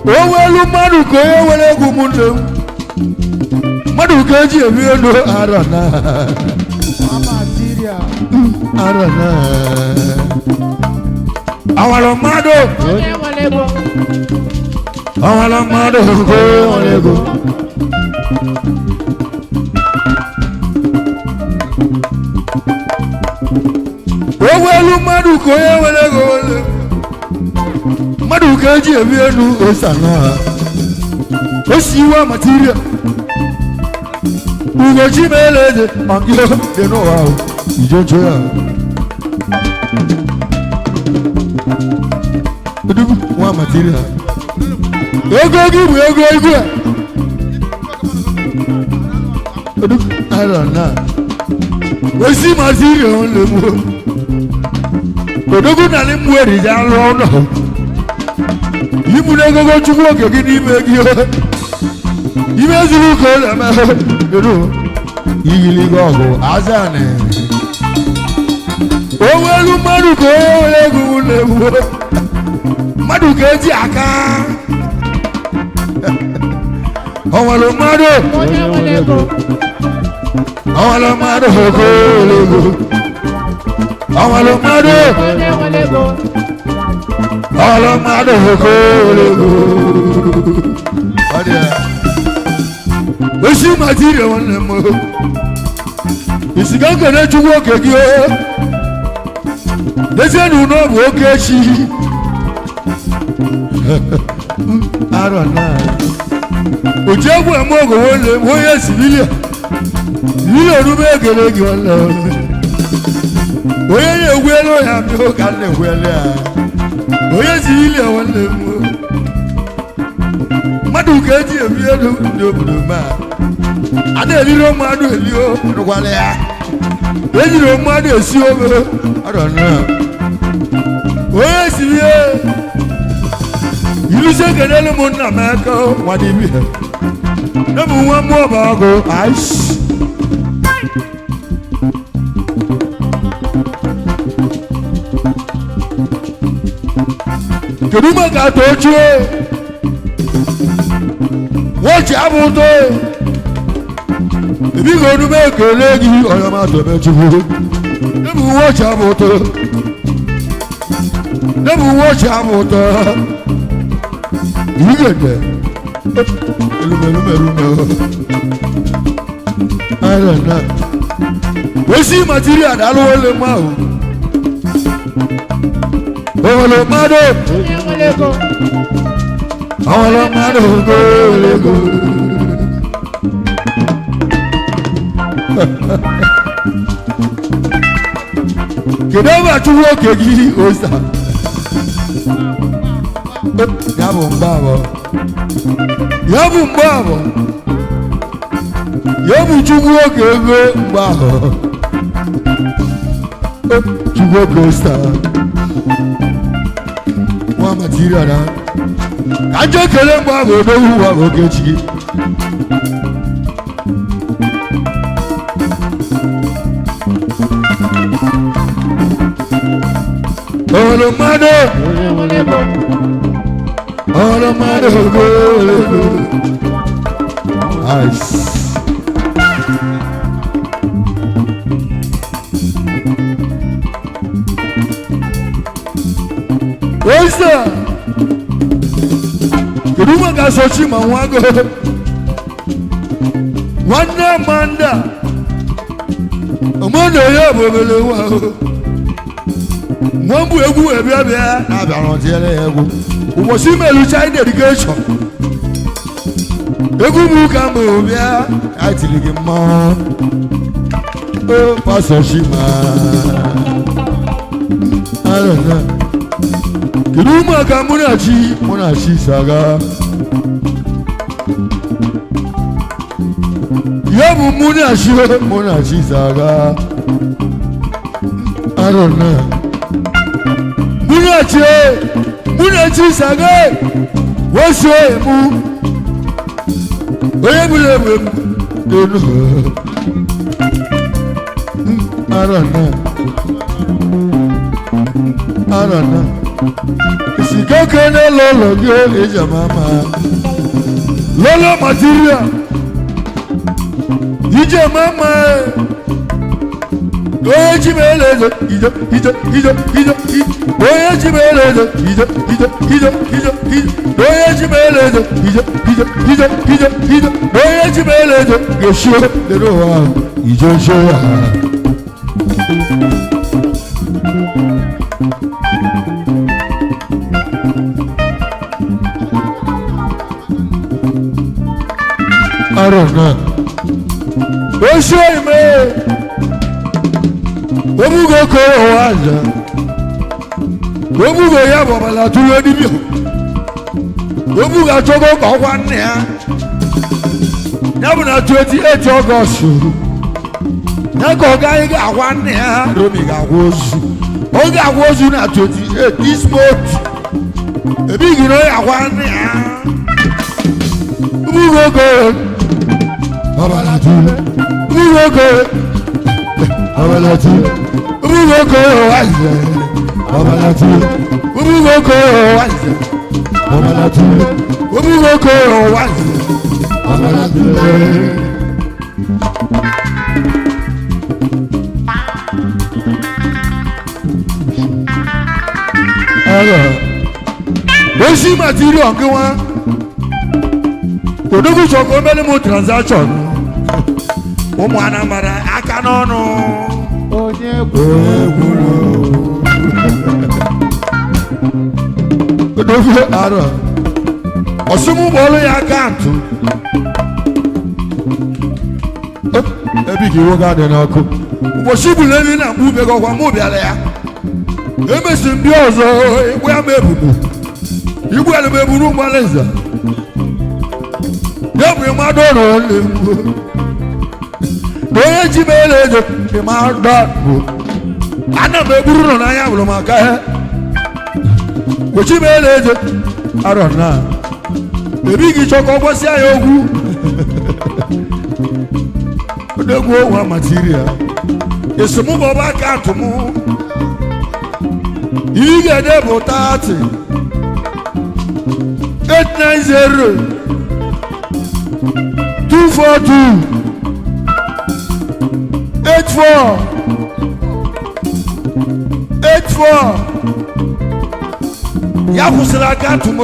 owelu mmadụ ka onye were egwu ụmụnne m mmadụ ka eji emi elu arana arana awara mmadụ awara mmadụ ka onye were ego owelu mmadụ ka onye were ego were mmadụ ka eji emi elu osana osiwa material ugochi meleze mangio de no wow ijojo ya odu wa material ego gi bu ego igwe odu ara na osi material le mu odogu na le mu eri ja ro no yimu na gogo chukwu oge gi ni me gi ime zuru ko le ma do yigili gogo azane owelu mmadụ ka onye were ego le mu mmadụ ka eji aka owelu mmadụ onye were ego owelu mmadụ ka were ego owelu mmadụ onye were ego owelu mmadụ ka were ego ọdịa osi material nwanne m isiga nkene chukwu oke gị dezienu n'ọbụ oke echi arọ na oji egwu eme ogo nwanne m onye sibilia orube egere gị nwanne onye na-egwu elu ya bịa ka m na-egwu elu ya onye sibilia nwanne m mmadụ ka eji ebi elu ndị obodo ma a na-eliri mmadụ elio rụkwala ya ejiri mmadụ esi ogo arọna onye siri ilusi ekenelu m nna m aka nwadebe na bụ nwa mmụọ bụ ọgụ aish kedu maka tochie wọ́ọ̀chì abúlé ebi kò ní bẹ́ẹ̀ kéré yìí ọ̀yọ́ máa tọ̀ bẹ́ẹ̀ jùlọ níbi wọ́ọ̀chì abúlé níbi wọ́ọ̀chì abúlé yìí gẹ̀dẹ̀ elumẹlumẹlumẹ ayẹlẹ náà wọ́sí material dálówó lè má o òwòlò má dé. All of my go. Get over to work again, Osta. Yabum Babo. Yabu to work again, Babo. To work, Osta. One material now. Kanjo kele mwa bodo huwa okechi Olomado go Ice What's that? Keduma ga sochi ma nwago nwanne manda omodo ya bobele wa mwambu egwu ebia bia na bia tiele egwu ubosi melu child education egwu mu ka mo bia atiligi mo o paso shima alona keduma ka munachi saga yabu munachi saga arona munachi saga woso emu oyebule donu arona Isikeke ne lolo gyo eja mama. Lolo material. Ije mama. Oye chimelezo. Ijo. Oye chimelezo. Ijo. Oye chimelezo. Ijo. Oye chimelezo. Yesho de roa. Ijo shoya. I don't know. What's your name? When we go Kowaja, when we go Yabala to Redibu, when we got to go one year, never 28 August. Nako Gaiga 1 year, Romiga was. Oga was not 28 this month. A big year 1 year. We will go. Abalatu, we will go. Abalatu, we will go. Abalatu, we will go. Abalatu, we will go. Abalatu. Wọ́n sì material kí wọ́n odogun sọ̀kò mẹ́lẹ́ mo transaction ụmụ Anambra aka n'ọnụ onye gwuru odogun arọ ọsụmụ bọọlụ ya akaụntụ ebe ka iwu ga-adị n'ọkụ ụbọchị bụrụ elu na mgbe ube gọkwa mụ bịara ya emesi ndị ọzọ igbu ya ma ebubo igbu ya ma eburu mgbalịza ya bụ mmadụ ọrụ ole mgbo onye ji m ele ego mmadụ bụ ana m eburu nọ n'anya bụrụ maka ya ochi m ele ego arọ na ebighị chọkọ gbasịa ya ogwu odegwu onwa material esomụbọ bụ akaụntụ m ị ga-ede bụ 30 890 242 84 84 ya kwụsịrị akaụntụ m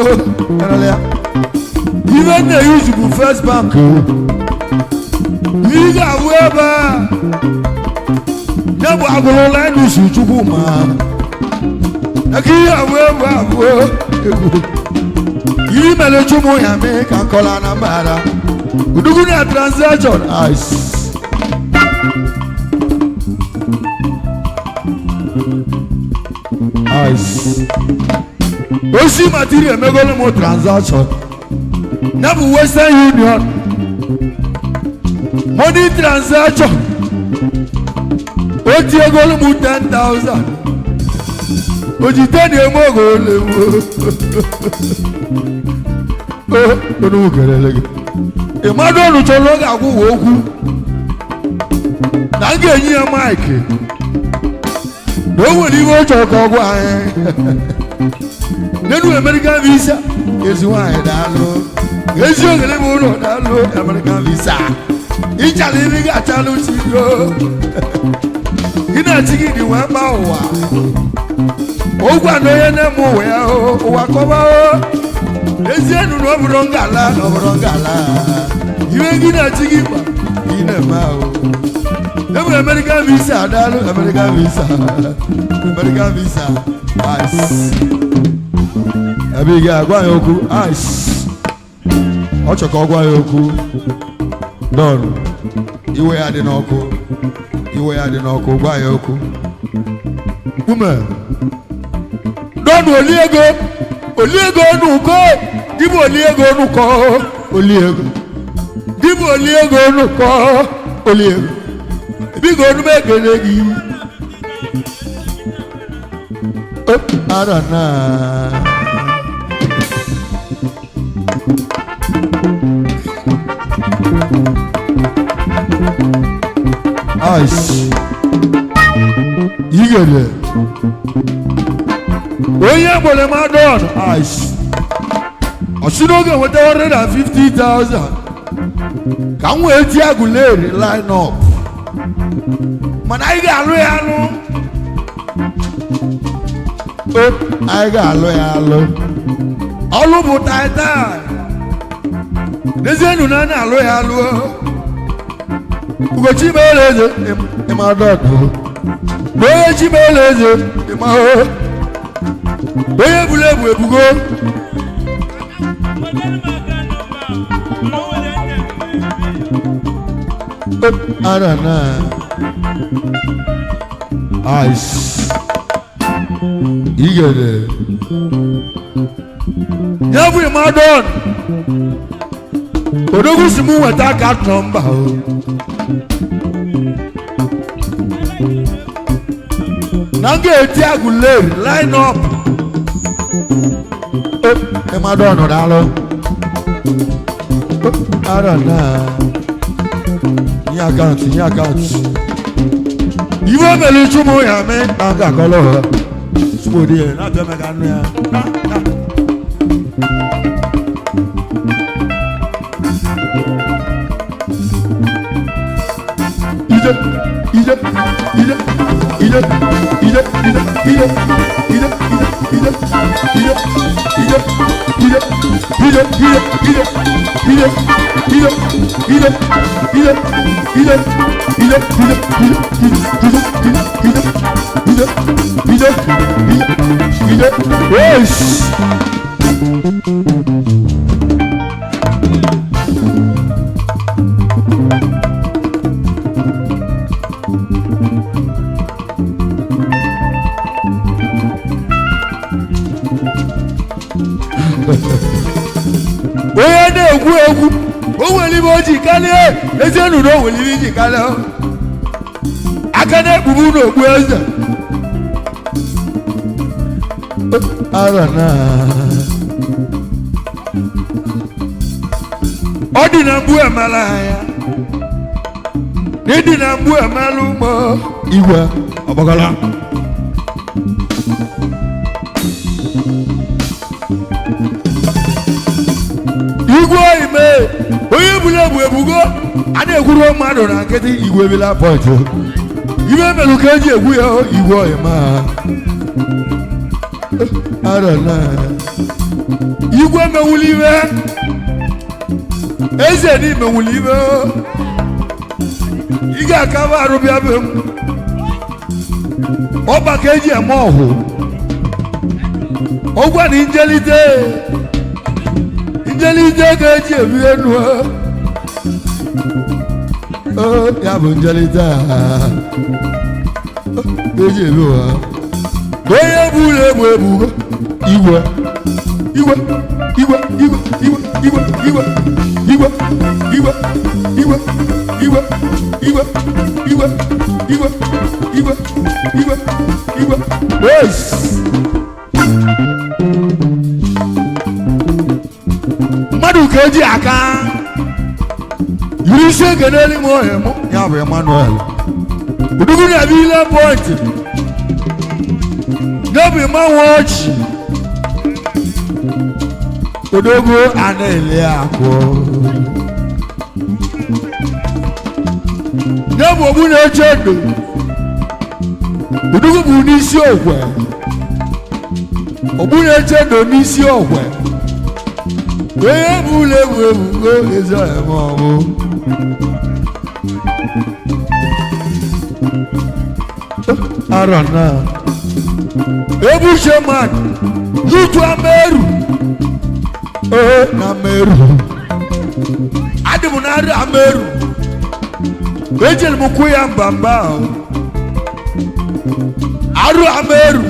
ibe na-eyuzu bụ First Bank ị ga-ahụ ebe a ya bụ agụrụ Linus Chukwuma aka ihe ahụ ebe abụọ ego iri mere chụmụ ya mee ka nkọla na mbara udugu na transaction ice osi material emegolo mo transaction na bụ Western Union money transaction o tiegolo mu 10,000 ojite na-eme oge olewo onu kelele gị ịmadụ ọnụ chọrọ oge agwụwa okwu na m ga-enye ya maịkị na o nwere ihe ọ chọrọ ka ọ gwa anyị n'elu American visa ezi nwaanyị daalụ ezi ogele m ụlọ daalụ American visa ịchala ebe ị ga-achalụ chigo ị na-achị gị dị wee mba ụwa ogwe anọ onye na-eme ụwa ya ụwa kọba ezi enu na ọbụrụ ngala iwe gị na-achị gị gba ị na-eme ahụ enwere American visa daalụ American visa ice ebe ị ga-agwa ya okwu ice ọ chọ ka ọ gwa ya okwu don iwe ya dị n'ọkụ gwa ya okwu ume don oliego nuko dịbụ oliego nuko oliego dịbụ oliego nuko oliego ebigo onume ekele gị arana ice igele onye gbole madon ice ọsịnoge nweta 150,000 ka m wee tie Aguleri line up mana anyị ga-alụ ya alụ anyị ga-alụ ya alụ ọlụ bụ taitai n'ezienụ na anyị alụ ya alụ Ugochi mere eze ịma dọdụ onye chi mere eze ịma onye buru ebu ebugo arana ice igede ya bụ Imadon odogwu si mụ nweta account number na m ga-eti Aguleri line up Imadon daalụ arana nye akaụntụ iwe o mere chụmụ ya mee na m ga-akọrọ ha sumodi ya na-abịa mega anụ ya onye na-egwu egwu o nwere ibe o ji karịa ezienụ na o nwere ibe iji karịa aka na-ekpubu n'okpu eze arana ọ dị na mgbu emela anya na ịdị na mgbu emela ụmụ igwe ọgbagala igwe ime onye buru ebu ebugo a na-egwuru mmadụ na nkịtị igwe bila pọtụ ibe melụ ka eji egwu ya igwe ọyịma arana igwe menwuli ibe eze dị menwuli ibe ị ga-akaba arụbịa be m ọba ka eji eme ọhụ ọgwa na njelite ga-eji ebi enu ya bụ njelite eji ebi ụwa onye buru egbu ebugo igwe mmadụ ka eji aka yiri isi ege n'elu ime ọhịa mụ ya bụ Emmanuel odogwu na-abịa ile pọntị n'obi mmanwụ ọchị odogwu a na-ele akụ n'obi ogbu na-eche edo odogwu bụ n'isi okwe ogbu na-eche edo n'isi okwe onye bụ ụlọ egwu ebugo ezi ọhịa ma ọ bụ arana ebuche mmadụ yutu ameru na ameru adị m na arị ameru ejere m kwụ ya mbamba arụ ameru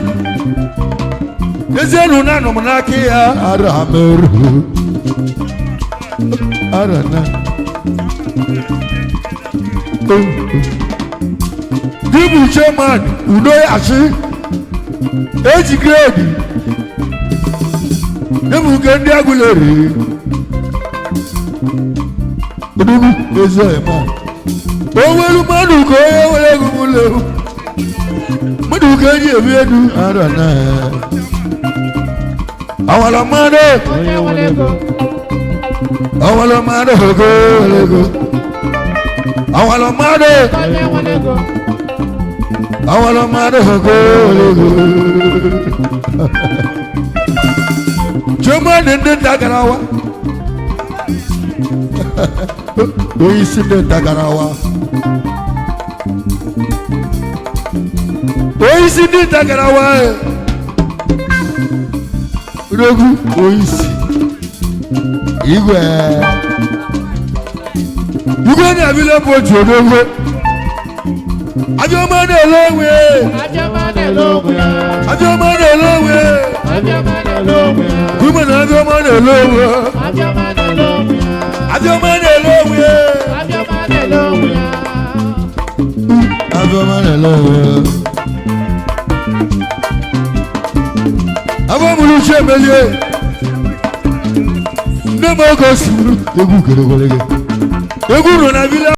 ezienụ na anọ m n'aka ya arụ ameru arana Dibu chairman udo ya shi eji grade Dibu kendi Aguleri Odunu ezo ema Owelu madu ko ye wele gumule Madu keji ebi edu arana Awalamado, Awalamado, Awalamado, Awalamado, Juma didn't Tagarawa. We see the Tagarawa. We see the Tagarawa. Rogu, we see. You were available to Rogu. I don't mind a long way. I don't mind a long way. I don't mind a long way. I don't mind a long way. Woman, I don't mind a long way. I don't mind a long way. I don't mind a long way. I don't mind a long way. I don't mind a long way. I want to share with you. No more gossip. You go to the